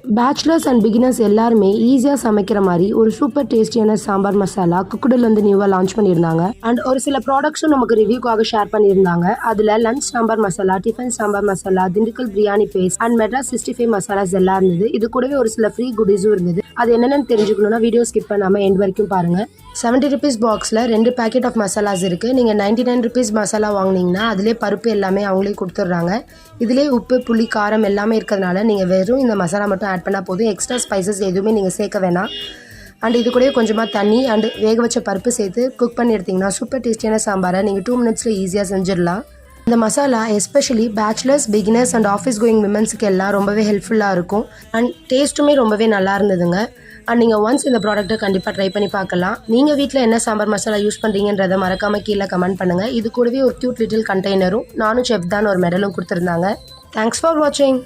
Bachelors and beginners எல்லாருமே ஈஸியாக சமைக்கிற மாதிரி ஒரு சூப்பர் டேஸ்டியான சாம்பார் மசாலா குக்குடில் வந்து நியூவாக லான்ச் பண்ணியிருந்தாங்க. அண்ட் ஒரு சில ப்ராடக்ட்ஸும் நமக்கு ரிவ்யூக்காக ஷேர் பண்ணியிருந்தாங்க. அதில் lunch sambar masala, tiffin sambar masala, Dindigul biryani paste and Madras 65 masalas எல்லாம் இருந்தது. இது கூடவே ஒரு சில ஃப்ரீ குடீஸும் இருந்தது. அது என்னென்னு தெரிஞ்சுக்கணும்னா வீடியோ ஸ்கிப் பண்ணாமல் எண்ட் வரைக்கும் பாருங்கள். 70 rupees பாக்ஸில் 2 பேக்கெட் ஆஃப் மசாலாஸ் இருக்குது. நீங்கள் 99 rupees மசாலா வாங்கினீங்கன்னா அதிலே பருப்பு எல்லாமே அவங்களே கொடுத்துட்றாங்க. இதிலே உப்பு, புளி, காரம் எல்லாமே இருக்கிறதுனால நீங்கள் வெறும் இந்த மசாலா மட்டும் ஆட் பண்ணால் போதும். எக்ஸ்ட்ரா ஸ்பைசஸ் எதுவுமே நீங்கள் சேர்க்க வேணாம். அண்ட் இது கூட கொஞ்சமாக தண்ணி அண்ட் வேக வச்ச பருப்பு சேர்த்து குக் பண்ணி எடுத்திங்கன்னா சூப்பர் டேஸ்டியான சாம்பாரை நீங்கள் 2 minutes ஈஸியாக செஞ்சிடலாம். இந்த மசாலா especially bachelors, beginners and office going விமன்ஸுக்கு எல்லாம் ரொம்பவே ஹெல்ப்ஃபுல்லாக இருக்கும். அண்ட் டேஸ்ட்டுமே ரொம்பவே நல்லா இருந்ததுங்க. அண்ட் நீங்கள் ஒன்ஸ் இந்த ப்ராடக்ட்டை கண்டிப்பாக ட்ரை பண்ணி பார்க்கலாம். நீங்கள் வீட்டில் என்ன சாம்பார் மசாலா யூஸ் பண்ணுறீங்கன்றதை மறக்காமல் கீழே கமெண்ட் பண்ணுங்கள். இது கூடவே ஒரு க்யூட் லிட்டில் கண்டெய்னரும் நானும் செஃப் தான் ஒரு மெடலும் கொடுத்துருந்தாங்க. தேங்க்ஸ் ஃபார் வாட்சிங்.